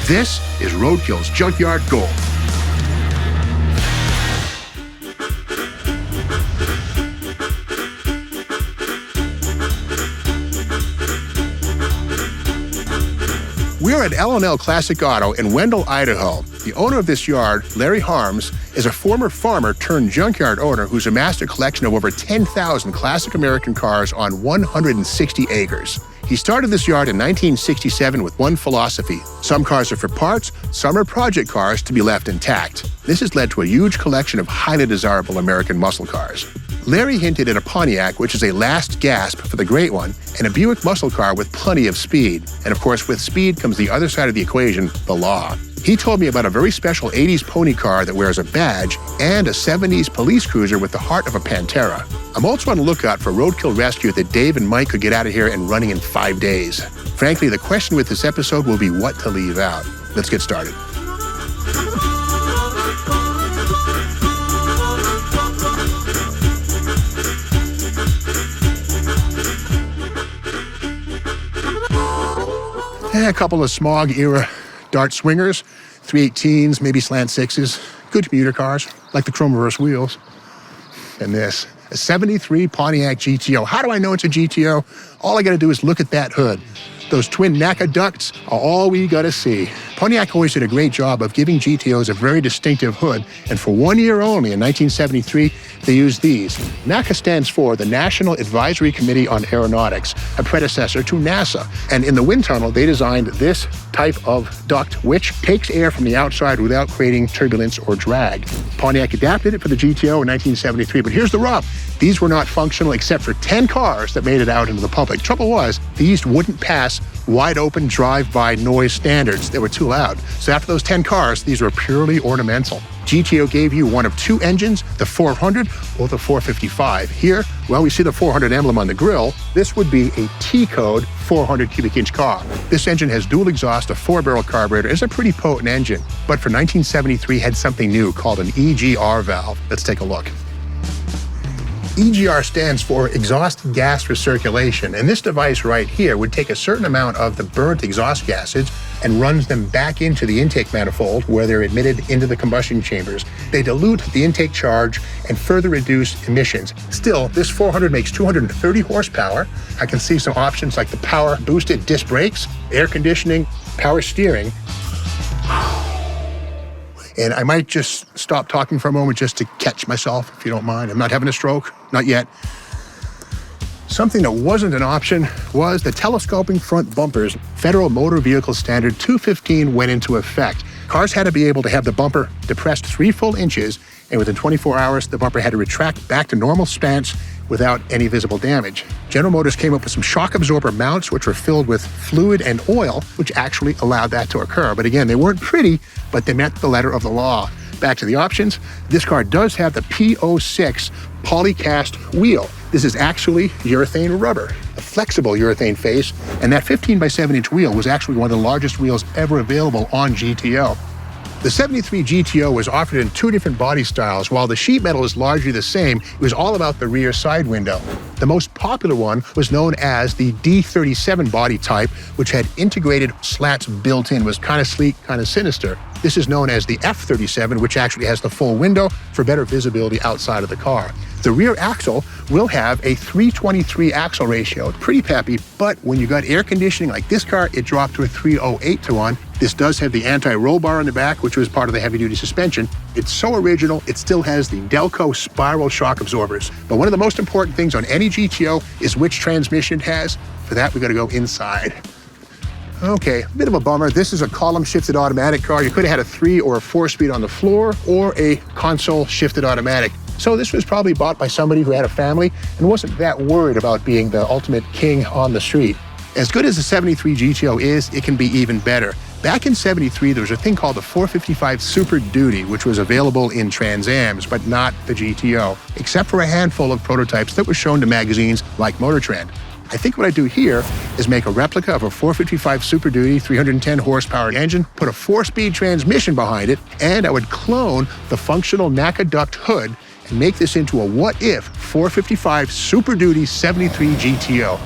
This is Roadkill's Junkyard Gold. We're at L&L Classic Auto in Wendell, Idaho. The owner of this yard, Larry Harms, is a former farmer turned junkyard owner who's amassed a collection of over 10,000 classic American cars on 160 acres. He started this yard in 1967 with one philosophy: some cars are for parts, some are project cars to be left intact. This has led to a huge collection of highly desirable American muscle cars. Larry hinted at a Pontiac, which is a last gasp for the great one, and a Buick muscle car with plenty of speed. And of course, with speed comes the other side of the equation, the law. He told me about a very special 80s pony car that wears a badge and a 70s police cruiser with the heart of a Pantera. I'm also on the lookout for roadkill rescue that Dave and Mike could get out of here and running in 5 days. Frankly, the question with this episode will be what to leave out. Let's get started. A couple of smog-era Dart Swingers, 318s, maybe slant 6s, good commuter cars, like the chrome reverse wheels. And this, a 73 Pontiac GTO. How do I know it's a GTO? All I gotta do is look at that hood. Those twin NACA ducts are all we gotta see. Pontiac always did a great job of giving GTOs a very distinctive hood, and for 1 year only, in 1973, they used these. NACA stands for the National Advisory Committee on Aeronautics, a predecessor to NASA. And in the wind tunnel, they designed this type of duct, which takes air from the outside without creating turbulence or drag. Pontiac adapted it for the GTO in 1973, but here's the rub. These were not functional except for 10 cars that made it out into the public. Trouble was, these wouldn't pass wide open drive-by noise standards. They were too loud. So after those 10 cars, these were purely ornamental. GTO gave you one of two engines, the 400 or the 455. Here, well, we see the 400 emblem on the grille. This would be a T-code 400 cubic inch car. This engine has dual exhaust, a 4-barrel carburetor. It's a pretty potent engine. But for 1973 had something new called an EGR valve. Let's take a look. EGR stands for exhaust gas recirculation, and this device right here would take a certain amount of the burnt exhaust gases and runs them back into the intake manifold where they're admitted into the combustion chambers. They dilute the intake charge and further reduce emissions. Still, this 400 makes 230 horsepower. I can see some options like the power boosted disc brakes, air conditioning, power steering. And I might just stop talking for a moment just to catch myself, if you don't mind. I'm not having a stroke, not yet. Something that wasn't an option was the telescoping front bumpers. Federal Motor Vehicle Standard 215 went into effect. Cars had to be able to have the bumper depressed 3 full inches, and within 24 hours, the bumper had to retract back to normal stance without any visible damage. General Motors came up with some shock absorber mounts, which were filled with fluid and oil, which actually allowed that to occur. But again, they weren't pretty, but they met the letter of the law. Back to the options. This car does have the P06 polycast wheel. This is actually urethane rubber, a flexible urethane face, and that 15 by 7 inch wheel was actually one of the largest wheels ever available on GTO. The 73 GTO was offered in 2 different body styles. While the sheet metal is largely the same, it was all about the rear side window. The most popular one was known as the D37 body type, which had integrated slats built in, was kind of sleek, kind of sinister. This is known as the F37, which actually has the full window for better visibility outside of the car. The rear axle will have a 323 axle ratio, pretty peppy, but when you got air conditioning like this car, it dropped to a 308 to 1. This does have the anti-roll bar in the back, which was part of the heavy-duty suspension. It's so original, it still has the Delco spiral shock absorbers. But one of the most important things on any GTO is which transmission it has. For that, we gotta go inside. Okay, a bit of a bummer. This is a column-shifted automatic car. You could have had a 3 or a 4-speed on the floor or a console-shifted automatic. So this was probably bought by somebody who had a family and wasn't that worried about being the ultimate king on the street. As good as the 73 GTO is, it can be even better. Back in 73, there was a thing called the 455 Super Duty, which was available in Trans Ams, but not the GTO, except for a handful of prototypes that were shown to magazines like MotorTrend. I think what I do here is make a replica of a 455 Super Duty 310 horsepower engine, put a 4-speed transmission behind it, and I would clone the functional NACA duct hood and make this into a what-if 455 Super Duty 73 GTO.